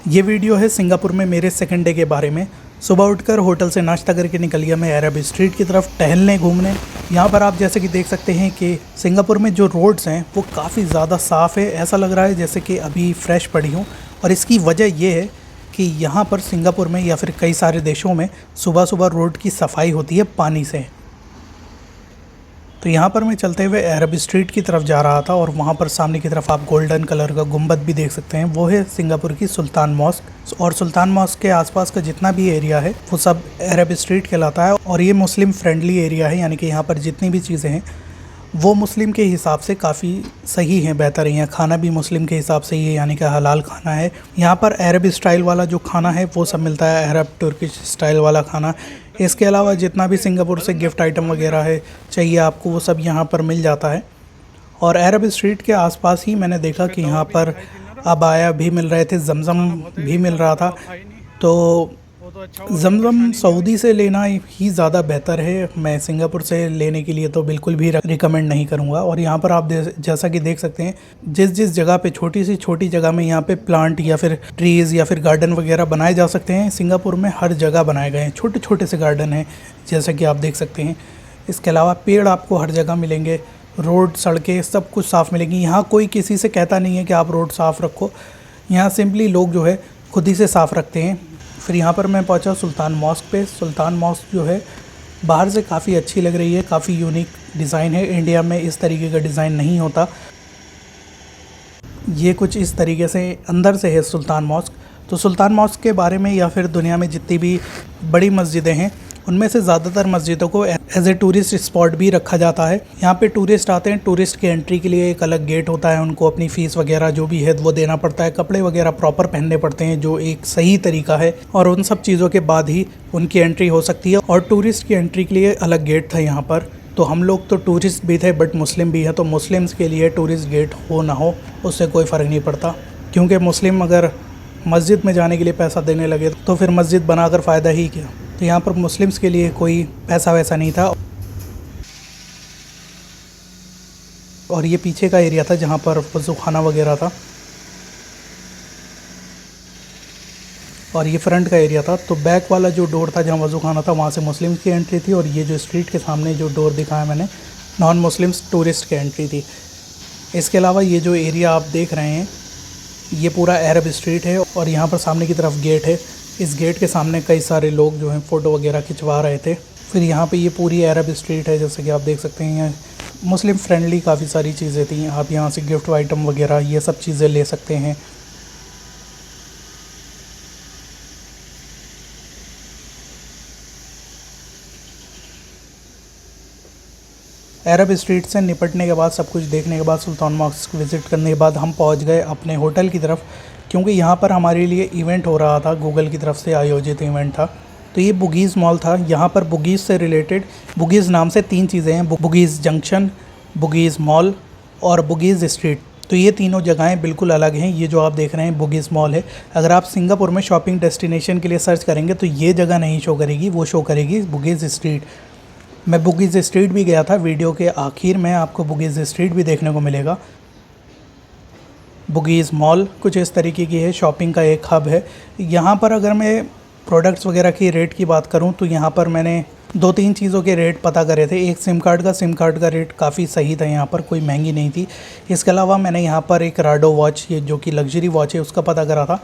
ये वीडियो है सिंगापुर में मेरे सेकंड डे के बारे में। सुबह उठकर होटल से नाश्ता करके निकल गया मैं अरब स्ट्रीट की तरफ टहलने घूमने। यहाँ पर आप जैसे कि देख सकते हैं कि सिंगापुर में जो रोड्स हैं वो काफ़ी ज़्यादा साफ़ है। ऐसा लग रहा है जैसे कि अभी फ्रेश पड़ी हूँ। और इसकी वजह ये है कि यहाँ पर सिंगापुर में या फिर कई सारे देशों में सुबह सुबह रोड की सफाई होती है पानी से। तो यहाँ पर मैं चलते हुए अरब स्ट्रीट की तरफ जा रहा था और वहाँ पर सामने की तरफ आप गोल्डन कलर का गुंबद भी देख सकते हैं। वो है सिंगापुर की सुल्तान मॉस्क। और सुल्तान मॉस्क के आसपास का जितना भी एरिया है वो सब अरब स्ट्रीट कहलाता है। और ये मुस्लिम फ्रेंडली एरिया है, यानी कि यहाँ पर जितनी भी चीज़ें हैं वो मुस्लिम के हिसाब से काफ़ी सही है, बेहतर है। यहाँ खाना भी मुस्लिम के हिसाब से ही है, यानी कि हलाल खाना है। यहाँ पर अरब स्टाइल वाला जो खाना है वो सब मिलता है, अरब तुर्किश स्टाइल वाला खाना। इसके अलावा जितना भी सिंगापुर से गिफ्ट आइटम वगैरह है चाहिए आपको वो सब यहाँ पर मिल जाता है। और अरब स्ट्रीट के आसपास ही मैंने देखा कि यहाँ पर अबाया भी मिल रहे थे, जमज़म भी मिल रहा था। तो जमज़म सऊदी से लेना ही ज़्यादा बेहतर है। मैं सिंगापुर से लेने के लिए तो बिल्कुल भी रिकमेंड नहीं करूँगा। और यहाँ पर आप जैसा कि देख सकते हैं जिस जिस जगह पे छोटी सी छोटी जगह में यहाँ पे प्लांट या फिर ट्रीज़ या फिर गार्डन वगैरह बनाए जा सकते हैं। सिंगापुर में हर जगह बनाए गए हैं, छोटे छोटे से गार्डन हैं जैसा कि आप देख सकते हैं। इसके अलावा पेड़ आपको हर जगह मिलेंगे, रोड सड़कें सब कुछ साफ़ मिलेंगी। यहाँ कोई किसी से कहता नहीं है कि आप रोड साफ़ रखो, यहाँ सिंपली लोग जो है खुद ही से साफ़ रखते हैं। फिर यहाँ पर मैं पहुँचा सुल्तान मॉस्क पे। सुल्तान मॉस्क जो है बाहर से काफ़ी अच्छी लग रही है, काफ़ी यूनिक डिज़ाइन है। इंडिया में इस तरीके का डिज़ाइन नहीं होता। ये कुछ इस तरीके से अंदर से है सुल्तान मॉस्क। तो सुल्तान मॉस्क के बारे में या फिर दुनिया में जितनी भी बड़ी मस्जिदें हैं उनमें से ज़्यादातर मस्जिदों को एज ए टूरिस्ट स्पॉट भी रखा जाता है। यहाँ पे टूरिस्ट आते हैं, टूरिस्ट के एंट्री के लिए एक अलग गेट होता है, उनको अपनी फ़ीस वगैरह जो भी है वो देना पड़ता है, कपड़े वगैरह प्रॉपर पहनने पड़ते हैं जो एक सही तरीका है। और उन सब चीज़ों के बाद ही उनकी एंट्री हो सकती है। और टूरिस्ट की एंट्री के लिए अलग गेट था यहाँ पर। तो हम लोग तो टूरिस्ट भी थे बट मुस्लिम भी है, तो मुस्लिम्स के लिए टूरिस्ट गेट हो ना हो उससे कोई फ़र्क नहीं पड़ता, क्योंकि मुस्लिम अगर मस्जिद में जाने के लिए पैसा देने लगे तो फिर मस्जिद बनाकर फ़ायदा ही क्या। तो यहाँ पर मुस्लिम्स के लिए कोई पैसा वैसा नहीं था। और ये पीछे का एरिया था जहाँ पर वज़ू खाना वगैरह था, और ये फ्रंट का एरिया था। तो बैक वाला जो डोर था जहाँ वज़ू खाना था वहाँ से मुस्लिम्स की एंट्री थी, और ये जो स्ट्रीट के सामने जो डोर दिखाया मैंने नॉन मुस्लिम्स टूरिस्ट की एंट्री थी। इसके अलावा ये जो एरिया आप देख रहे हैं ये पूरा अरब स्ट्रीट है, और यहाँ पर सामने की तरफ गेट है। इस गेट के सामने कई सारे लोग जो हैं फ़ोटो वगैरह खिंचवा रहे थे। फिर यहाँ पे ये पूरी अरब स्ट्रीट है जैसे कि आप देख सकते हैं। यहाँ मुस्लिम फ्रेंडली काफ़ी सारी चीज़ें थी, आप यहाँ से गिफ्ट आइटम वगैरह ये सब चीज़ें ले सकते हैं। अरब स्ट्रीट से निपटने के बाद, सब कुछ देखने के बाद, सुल्तान मॉस्क विज़िट करने के बाद हम पहुंच गए अपने होटल की तरफ, क्योंकि यहाँ पर हमारे लिए इवेंट हो रहा था, गूगल की तरफ से आयोजित इवेंट था। तो ये बुगीज़ मॉल था। यहाँ पर बुगीज़ से रिलेटेड, बुगीज़ नाम से 3 चीज़ें हैं, बुगीज़ जंक्शन, बुगीज़ मॉल और बुगीज़ स्ट्रीट। तो ये तीनों जगहें बिल्कुल अलग हैं। ये जो आप देख रहे हैं बुगीज़ मॉल है। अगर आप सिंगापुर में शॉपिंग डेस्टिनेशन के लिए सर्च करेंगे तो ये जगह नहीं शो करेगी, वो शो करेगी बुगीज़ स्ट्रीट। मैं बुगीज़ स्ट्रीट भी गया था, वीडियो के आखिर में आपको बुगीज़ स्ट्रीट भी देखने को मिलेगा। बुगीज़ मॉल कुछ इस तरीके की है, शॉपिंग का एक हब है। यहाँ पर अगर मैं प्रोडक्ट्स वगैरह की रेट की बात करूँ तो यहाँ पर मैंने 2-3 चीज़ों के रेट पता करे थे। एक सिम कार्ड का रेट काफ़ी सही था, यहाँ पर कोई महंगी नहीं थी। इसके अलावा मैंने यहाँ पर एक राडो वॉच, ये जो कि लग्जरी वॉच है, उसका पता करा था,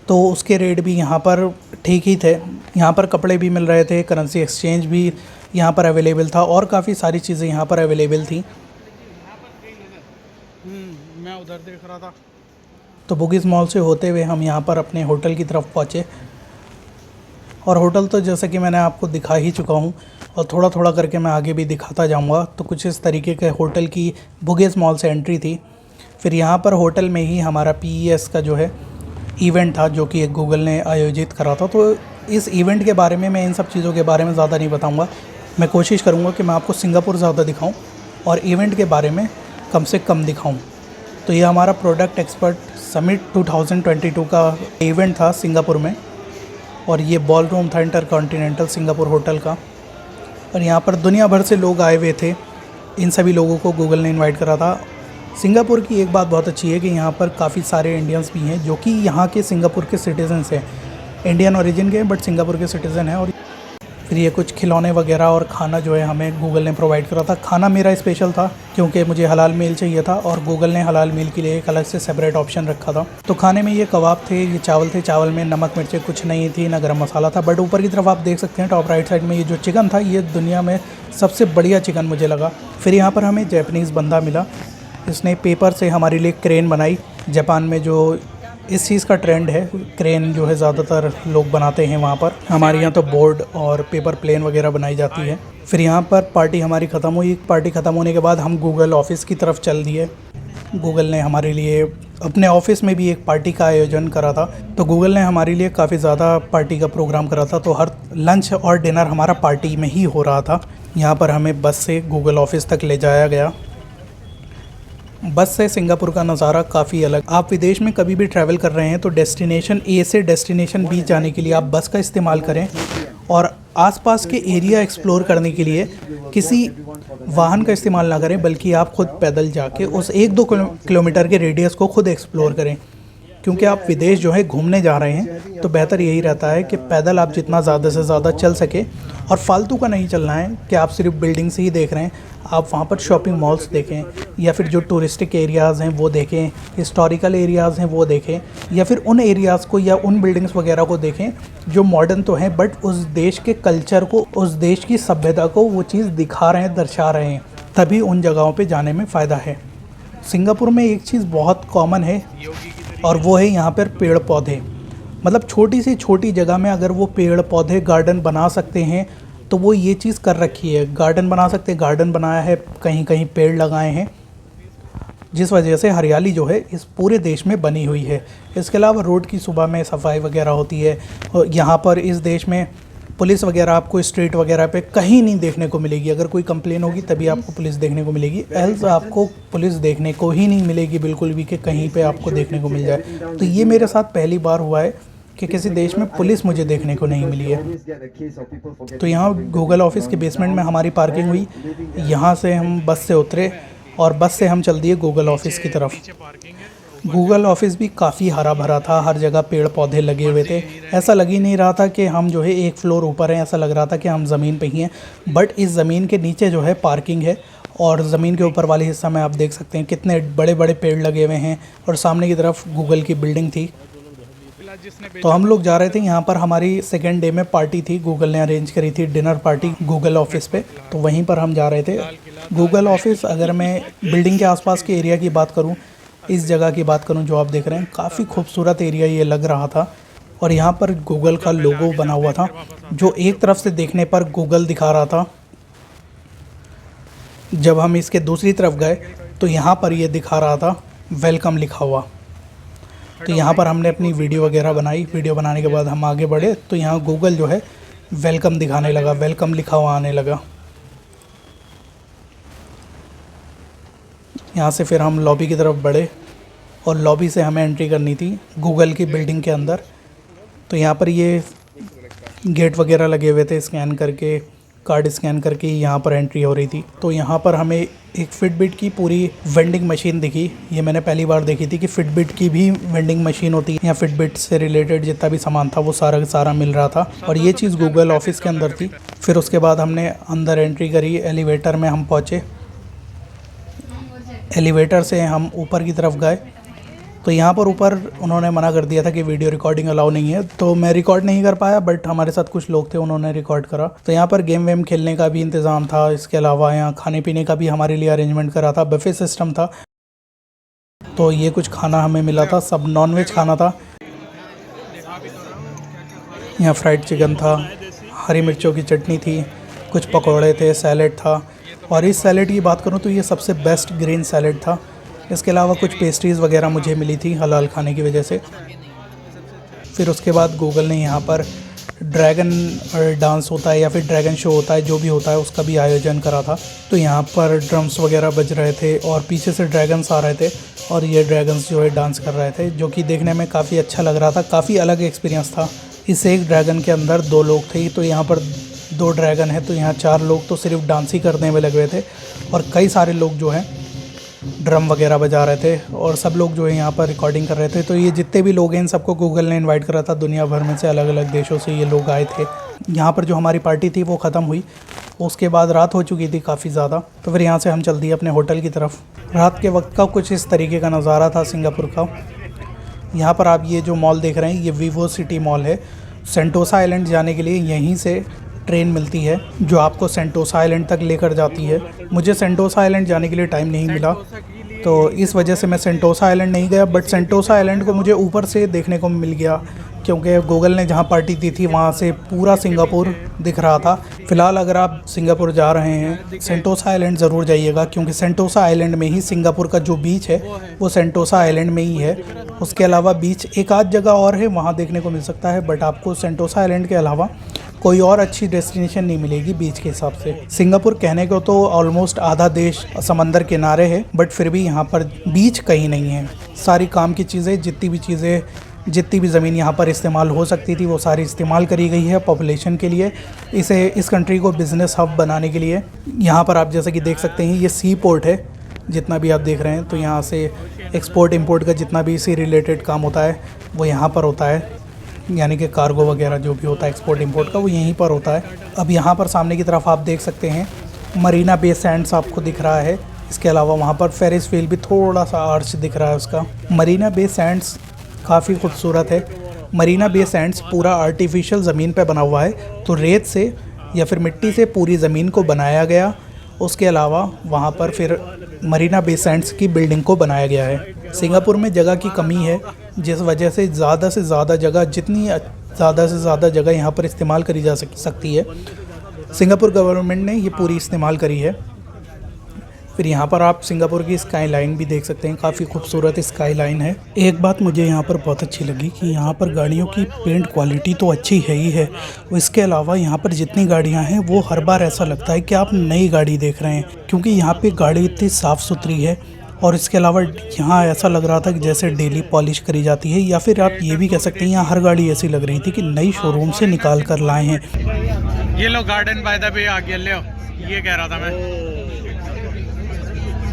तो उसके रेट भी यहाँ पर ठीक ही थे। यहाँ पर कपड़े भी मिल रहे थे, करेंसी एक्सचेंज भी यहाँ पर अवेलेबल था, और काफ़ी सारी चीज़ें यहाँ पर अवेलेबल थी। मैं उधर देख रहा था। तो बुगीज़ मॉल से होते हुए हम यहाँ पर अपने होटल की तरफ पहुँचे। और होटल तो जैसे कि मैंने आपको दिखा ही चुका हूँ, और थोड़ा थोड़ा करके मैं आगे भी दिखाता जाऊँगा। तो कुछ इस तरीके के होटल की बुगीज़ मॉल से एंट्री थी। फिर यहाँ पर होटल में ही हमारा PES का जो है इवेंट था, जो कि एक गूगल ने आयोजित करा था। तो इस इवेंट के बारे में मैं इन सब चीज़ों के बारे में ज़्यादा नहीं बताऊँगा। मैं कोशिश करूँगा कि मैं आपको सिंगापुर ज़्यादा दिखाऊँ और इवेंट के बारे में कम से कम दिखाऊँ। तो ये हमारा प्रोडक्ट एक्सपर्ट समिट 2022 का इवेंट था सिंगापुर में, और ये बॉल रूम था इंटरकॉन्टिनेंटल सिंगापुर होटल का। और यहाँ पर दुनिया भर से लोग आए हुए थे। इन सभी लोगों को गूगल ने इनवाइट करा था। सिंगापुर की एक बात बहुत अच्छी है कि यहाँ पर काफ़ी सारे इंडियंस भी हैं जो कि यहाँ के सिंगापुर के सिटीजन्स हैं, इंडियन ओरिजिन के हैं बट सिंगापुर के सिटीज़न हैं। और फिर ये कुछ खिलौने वगैरह और खाना जो है हमें गूगल ने प्रोवाइड करा था। खाना मेरा स्पेशल था क्योंकि मुझे हलाल मील चाहिए था और गूगल ने हलाल मील के लिए एक अलग से सेपरेट ऑप्शन रखा था। तो खाने में ये कबाब थे, ये चावल थे, चावल में नमक मिर्चें कुछ नहीं थी, ना गरम मसाला था। बट ऊपर की तरफ आप देख सकते हैं टॉप राइट साइड में ये जो चिकन था, ये दुनिया में सबसे बढ़िया चिकन मुझे लगा। फिर यहाँ पर हमें जैपनीज़ बंदा मिला, इसने पेपर से हमारे लिए क्रेन बनाई। जापान में जो इस चीज़ का ट्रेंड है, क्रेन जो है ज़्यादातर लोग बनाते हैं वहाँ पर। हमारे यहाँ तो बोर्ड और पेपर प्लेन वगैरह बनाई जाती है। फिर यहाँ पर पार्टी हमारी ख़त्म हुई। पार्टी ख़त्म होने के बाद हम गूगल ऑफिस की तरफ चल दिए। गूगल ने हमारे लिए अपने ऑफिस में भी एक पार्टी का आयोजन करा था। तो गूगल ने हमारे लिए काफ़ी ज़्यादा पार्टी का प्रोग्राम करा था। तो हर लंच और डिनर हमारा पार्टी में ही हो रहा था। यहाँ पर हमें बस से गूगल ऑफिस तक ले जाया गया। बस से सिंगापुर का नज़ारा काफ़ी अलग। आप विदेश में कभी भी ट्रैवल कर रहे हैं तो डेस्टिनेशन ए से डेस्टिनेशन बी जाने के लिए आप बस का इस्तेमाल करें और आसपास के एरिया एक्सप्लोर करने के लिए किसी वाहन का इस्तेमाल ना करें, बल्कि आप खुद पैदल जाके उस 1-2 किलोमीटर के रेडियस को खुद एक्सप्लोर करें। क्योंकि आप विदेश जो है घूमने जा रहे हैं तो बेहतर यही रहता है कि पैदल आप जितना ज़्यादा से ज़्यादा चल सके और फालतू का नहीं चलना है कि आप सिर्फ बिल्डिंग्स ही देख रहे हैं। आप वहाँ पर शॉपिंग मॉल्स देखें या फिर जो टूरिस्टिक एरियाज़ हैं वो देखें, हिस्टोरिकल एरियाज़ हैं वो देखें, या फिर उन एरियाज़ को या उन बिल्डिंग्स वगैरह को देखें जो मॉडर्न तो हैं बट उस देश के कल्चर को, उस देश की सभ्यता को वो चीज़ दिखा रहे हैं, दर्शा रहे हैं। तभी उन जगहों पर जाने में फ़ायदा है। सिंगापुर में एक चीज़ बहुत कॉमन है और वो है यहाँ पर पेड़ पौधे। मतलब छोटी से छोटी जगह में अगर वो पेड़ पौधे गार्डन बना सकते हैं तो वो ये चीज़ कर रखी है। गार्डन बना सकते हैं, गार्डन बनाया है, कहीं कहीं पेड़ लगाए हैं, जिस वजह से हरियाली जो है इस पूरे देश में बनी हुई है। इसके अलावा रोड की सुबह में सफाई वगैरह होती है। और यहाँ पर इस देश में पुलिस वगैरह आपको स्ट्रीट वगैरह पे कहीं नहीं देखने को मिलेगी। अगर कोई कंप्लेन होगी तभी आपको पुलिस देखने को मिलेगी, एल्स आपको पुलिस देखने को ही नहीं मिलेगी बिल्कुल भी कि कहीं पे आपको देखने को मिल जाए। तो ये मेरे साथ पहली बार हुआ है कि किसी देश में पुलिस मुझे देखने को नहीं मिली है। तो यहाँ गूगल ऑफिस के बेसमेंट में हमारी पार्किंग हुई। यहाँ से हम बस से उतरे और बस से हम चल दिए गूगल ऑफिस की तरफ। गूगल ऑफिस भी काफ़ी हरा भरा था, हर जगह पेड़ पौधे लगे हुए थे। ऐसा लग ही नहीं रहा था कि हम जो है एक फ्लोर ऊपर हैं, ऐसा लग रहा था कि हम ज़मीन पे ही हैं। बट इस ज़मीन के नीचे जो है पार्किंग है और ज़मीन के ऊपर वाले हिस्सा में आप देख सकते हैं कितने बड़े बड़े पेड़ लगे हुए हैं और सामने की तरफ गूगल की बिल्डिंग थी। तो हम लोग जा रहे थे, यहाँ पर हमारी सेकेंड डे में पार्टी थी, गूगल ने अरेंज करी थी डिनर पार्टी गूगल ऑफिस पे। तो वहीं पर हम जा रहे थे। गूगल ऑफिस, अगर मैं बिल्डिंग के आसपास के एरिया की बात करूँ, इस जगह की बात करूं जो आप देख रहे हैं, काफ़ी खूबसूरत एरिया ये लग रहा था। और यहाँ पर गूगल का लोगो बना हुआ था जो एक तरफ से देखने पर गूगल दिखा रहा था। जब हम इसके दूसरी तरफ गए तो यहाँ पर ये दिखा रहा था वेलकम लिखा हुआ। तो यहाँ पर हमने अपनी वीडियो वगैरह बनाई। वीडियो बनाने के बाद हम आगे बढ़े तो यहाँ गूगल जो है वेलकम दिखाने लगा, वेलकम लिखा हुआ आने लगा। यहाँ से फिर हम लॉबी की तरफ बढ़े और लॉबी से हमें एंट्री करनी थी गूगल की बिल्डिंग के अंदर। तो यहाँ पर ये गेट वगैरह लगे हुए थे, स्कैन करके, कार्ड स्कैन करके यहाँ पर एंट्री हो रही थी। तो यहाँ पर हमें एक फिटबिट की पूरी वेंडिंग मशीन दिखी। ये मैंने पहली बार देखी थी कि फिटबिट की भी वेंडिंग मशीन होती है। यहाँ फिटबिट से रिलेटेड जितना भी सामान था वो सारा का सारा मिल रहा था और ये चीज़ गूगल ऑफिस के अंदर थी। फिर उसके बाद हमने अंदर एंट्री करी, एलिवेटर में हम पहुँचे। एलिवेटर से हम ऊपर की तरफ गए तो यहाँ पर ऊपर उन्होंने मना कर दिया था कि वीडियो रिकॉर्डिंग अलाउ नहीं है। तो मैं रिकॉर्ड नहीं कर पाया बट हमारे साथ कुछ लोग थे, उन्होंने रिकॉर्ड करा। तो यहाँ पर गेम वेम खेलने का भी इंतज़ाम था। इसके अलावा यहाँ खाने पीने का भी हमारे लिए अरेंजमेंट करा था, बफे सिस्टम था। तो ये कुछ खाना हमें मिला था, सब नॉनवेज खाना था। यहाँ फ्राइड चिकन था, हरी मिर्चों की चटनी थी, कुछ पकौड़े थे, सैलेड था। और इस सैलेड की बात करूँ तो ये सबसे बेस्ट ग्रीन सैलेड था। इसके अलावा कुछ पेस्ट्रीज़ वगैरह मुझे मिली थी हलाल खाने की वजह से। फिर उसके बाद गूगल ने यहाँ पर ड्रैगन डांस होता है या फिर ड्रैगन शो होता है, जो भी होता है उसका भी आयोजन करा था। तो यहाँ पर ड्रम्स वगैरह बज रहे थे और पीछे से ड्रैगन्स आ रहे थे और ये ड्रैगन्स जो है डांस कर रहे थे, जो कि देखने में काफ़ी अच्छा लग रहा था। काफ़ी अलग एक्सपीरियंस था। इस एक ड्रैगन के अंदर 2 लोग थे, तो यहाँ पर 2 ड्रैगन है तो यहाँ 4 लोग तो सिर्फ डांस ही करने में लगे हुए थे और कई सारे लोग जो हैं ड्रम वगैरह बजा रहे थे और सब लोग जो है यहाँ पर रिकॉर्डिंग कर रहे थे। तो ये जितने भी लोग हैं इन सबको गूगल ने इनवाइट करा था, दुनिया भर में से अलग अलग देशों से ये लोग आए थे। यहाँ पर जो हमारी पार्टी थी वो ख़त्म हुई, उसके बाद रात हो चुकी थी काफ़ी ज़्यादा। तो फिर यहाँ से हम चल दिए अपने होटल की तरफ। रात के वक्त का कुछ इस तरीके का नज़ारा था सिंगापुर का। यहाँ पर आप ये जो मॉल देख रहे हैं ये वीवो सिटी मॉल है। सेंटोसा आइलैंड जाने के लिए यहीं से ट्रेन मिलती है जो आपको सेंटोसा आइलैंड तक लेकर जाती है। मुझे सेंटोसा आइलैंड जाने के लिए टाइम नहीं मिला, तो इस वजह से मैं सेंटोसा आइलैंड नहीं गया। बट सेंटोसा आइलैंड को मुझे ऊपर से देखने को मिल गया, क्योंकि गूगल ने जहाँ पार्टी दी थी वहाँ से पूरा सिंगापुर दिख रहा था। फ़िलहाल अगर आप सिंगापुर जा रहे हैं सेंटोसा आइलैंड ज़रूर जाइएगा, क्योंकि सेंटोसा आइलैंड में ही सिंगापुर का जो बीच है वो सेंटोसा आइलैंड में ही है। उसके अलावा बीच एक आध जगह और है वहाँ देखने को मिल सकता है, बट आपको सेंटोसा आइलैंड के अलावा कोई और अच्छी डेस्टिनेशन नहीं मिलेगी बीच के हिसाब से। सिंगापुर कहने को तो ऑलमोस्ट आधा देश समंदर किनारे है, बट फिर भी यहाँ पर बीच कहीं नहीं है। सारी काम की चीज़ें, जितनी भी ज़मीन यहाँ पर इस्तेमाल हो सकती थी वो सारी इस्तेमाल करी गई है पॉपुलेशन के लिए, इस कंट्री को बिज़नेस हब बनाने के लिए। यहाँ पर आप जैसा कि देख सकते हैं ये सी पोर्ट है, जितना भी आप देख रहे हैं। तो यहाँ से एक्सपोर्ट इंपोर्ट का जितना भी इसी रिलेटेड काम होता है वो यहाँ पर होता है, यानी कि कार्गो वगैरह जो भी होता है एक्सपोर्ट इंपोर्ट का वो यहीं पर होता है। अब यहाँ पर सामने की तरफ आप देख सकते हैं मरीना बे सैंड्स आपको दिख रहा है। इसके अलावा वहाँ पर फेरिस व्हील भी थोड़ा सा आर्च दिख रहा है उसका। मरीना बे सैंड्स काफ़ी खूबसूरत है। मरीना बे सैंड्स पूरा आर्टिफिशियल ज़मीन पे बना हुआ है, तो रेत से या फिर मिट्टी से पूरी ज़मीन को बनाया गया। उसके अलावा वहाँ पर फिर मरीना बे सैंड्स की बिल्डिंग को बनाया गया है। सिंगापुर में जगह की कमी है, जिस वजह से ज़्यादा से ज़्यादा जगह यहाँ पर इस्तेमाल करी जा सकती है। सिंगापुर गवर्नमेंट ने ये पूरी इस्तेमाल करी है। फिर यहाँ पर आप सिंगापुर की स्काई लाइन भी देख सकते हैं, काफ़ी खूबसूरत स्काई लाइन है। एक बात मुझे यहाँ पर बहुत अच्छी लगी कि यहाँ पर गाड़ियों की पेंट क्वालिटी तो अच्छी है ही है, इसके अलावा यहाँ पर जितनी गाड़ियाँ हैं वो हर बार ऐसा लगता है कि आप नई गाड़ी देख रहे हैं, क्योंकि यहाँ पे गाड़ी इतनी साफ़ सुथरी है। और इसके अलावा यहाँ ऐसा लग रहा था कि जैसे डेली पॉलिश करी जाती है, या फिर आप ये भी कह सकते हैं यहाँ हर गाड़ी ऐसी लग रही थी कि नई शोरूम से निकाल कर लाए हैं। ये लो गार्डन बाय द वे आ गया, ले ये कह रहा था मैं।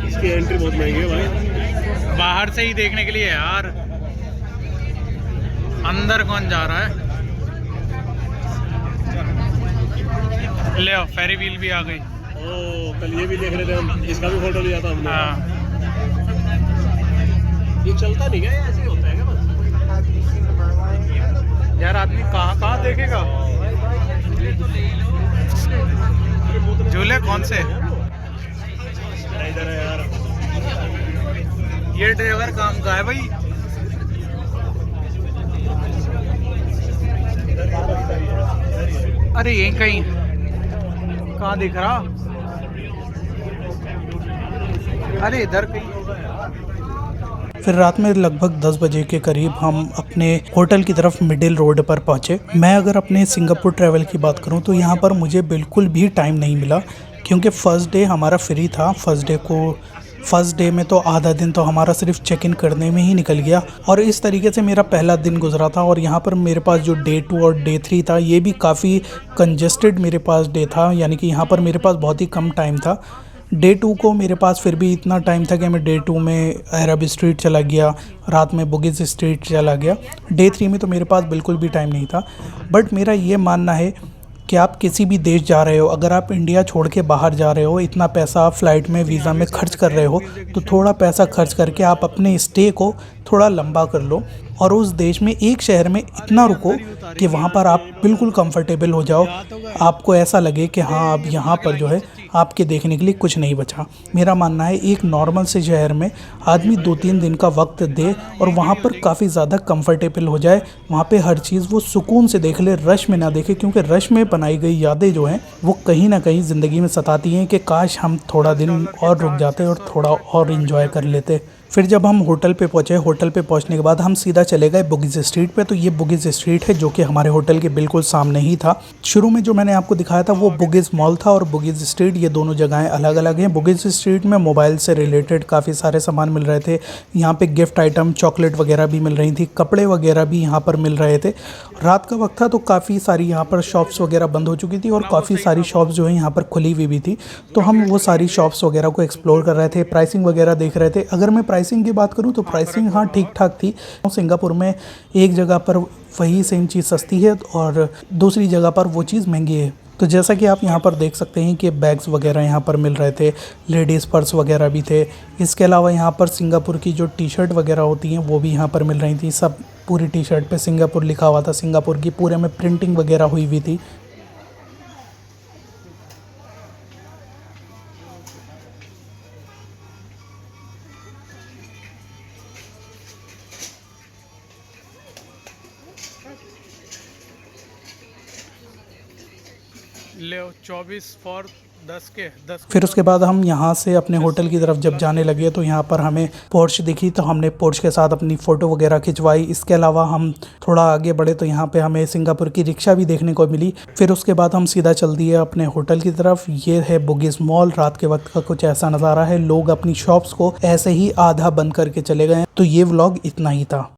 इसकी एंट्री बहुत महंगी है भाई, बाहर से ही देखने के लिए यार, अंदर कौन जा रहा है। ले आओ फेरी व्हील भी आ गई। ओ कल ये भी देख रहे थे हम, इसका भी फोटो लिया था हमने। हाँ ये चलता नहीं क्या, ऐसे ही होता है क्या बस? यार आदमी कहाँ देखेगा। झूले कौन से? इधर है यार, ये ड्राइवर काम का है भाई। अरे यहीं कहीं, कहाँ दिख रहा? अरे इधर कहीं। फिर रात में लगभग 10 बजे के करीब हम अपने होटल की तरफ मिडिल रोड पर पहुँचे। मैं अगर अपने सिंगापुर ट्रैवल की बात करूँ तो यहाँ पर मुझे बिल्कुल भी टाइम नहीं मिला, क्योंकि फ़र्स्ट डे हमारा फ्री था। फर्स्ट डे में तो आधा दिन तो हमारा सिर्फ चेक इन करने में ही निकल गया, और इस तरीके से मेरा पहला दिन गुजरा था। और यहाँ पर मेरे पास जो डे 2 और डे 3 था ये भी काफ़ी कंजेस्टेड मेरे पास डे था, यानी कि यहाँ पर मेरे पास बहुत ही कम टाइम था। डे 2 को मेरे पास फिर भी इतना टाइम था कि मैं डे 2 में अरब स्ट्रीट चला गया, रात में बुगिस स्ट्रीट चला गया। डे 3 में तो मेरे पास बिल्कुल भी टाइम नहीं था। बट मेरा ये मानना है कि आप किसी भी देश जा रहे हो, अगर आप इंडिया छोड़ के बाहर जा रहे हो, इतना पैसा आप फ़्लाइट में वीज़ा में खर्च कर रहे हो, तो थोड़ा पैसा खर्च करके आप अपने स्टे को थोड़ा लंबा कर लो और उस देश में एक शहर में इतना रुको कि वहाँ पर आप बिल्कुल कंफर्टेबल हो जाओ। आपको ऐसा लगे कि हाँ अब यहाँ पर जो है आपके देखने के लिए कुछ नहीं बचा। मेरा मानना है एक नॉर्मल से शहर में आदमी 2-3 दिन का वक्त दे और वहाँ पर काफ़ी ज़्यादा कंफर्टेबल हो जाए। वहाँ पे हर चीज़ वो सुकून से देख ले, रश में ना देखे, क्योंकि रश में बनाई गई यादें जो हैं वो कहीं ना कहीं ज़िंदगी में सताती हैं कि काश हम थोड़ा दिन और रुक जाते और थोड़ा और इन्जॉय कर लेते। फिर जब हम होटल पे पहुँचे, होटल पे पहुँचने के बाद हम सीधा चले गए बुगिस स्ट्रीट पे। तो ये बुगिस स्ट्रीट है जो कि हमारे होटल के बिल्कुल सामने ही था। शुरू में जो मैंने आपको दिखाया था वो बुगिस मॉल था और बुगिस स्ट्रीट, ये दोनों जगहें अलग अलग हैं। बुगिस स्ट्रीट में मोबाइल से रिलेटेड काफ़ी सारे सामान मिल रहे थे। यहाँ पे गिफ्ट आइटम, चॉकलेट वगैरह भी मिल रही थी, कपड़े वगैरह भी यहाँ पर मिल रहे थे। और रात का वक्त था तो काफ़ी सारी यहाँ पर शॉप्स वगैरह बंद हो चुकी थी और काफ़ी सारी शॉप्स जो है यहाँ पर खुली हुई भी थी। तो हम वो सारी शॉप्स वगैरह को एक्सप्लोर कर रहे थे, प्राइसिंग वगैरह देख रहे थे। अगर मैं प्राइसिंग की बात करूँ तो प्राइसिंग हाँ ठीक ठाक थी। सिंगापुर में एक जगह पर वही सेम चीज़ सस्ती है और दूसरी जगह पर वो चीज़ महंगी है। तो जैसा कि आप यहाँ पर देख सकते हैं कि बैग्स वगैरह यहाँ पर मिल रहे थे, लेडीज़ पर्स वगैरह भी थे। इसके अलावा यहाँ पर सिंगापुर की जो टी शर्ट वगैरह होती हैं वो भी यहाँ पर मिल रही थी। सब पूरी टी शर्ट पे सिंगापुर लिखा हुआ था, सिंगापुर की पूरे में प्रिंटिंग वगैरह हुई हुई थी। ले 24 फॉर 10 के 10। फिर उसके बाद हम यहाँ से अपने होटल की तरफ जब जाने लगे तो यहाँ पर हमें पोर्श दिखी, तो हमने पोर्श के साथ अपनी फ़ोटो वगैरह खिंचवाई। इसके अलावा हम थोड़ा आगे बढ़े तो यहाँ पे हमें सिंगापुर की रिक्शा भी देखने को मिली। फिर उसके बाद हम सीधा चल दिए अपने होटल की तरफ। ये है बुगिस मॉल। रात के वक्त का कुछ ऐसा नज़ारा है। लोग अपनी शॉप्स को ऐसे ही आधा बंद करके चले गए। तो ये व्लॉग इतना ही था।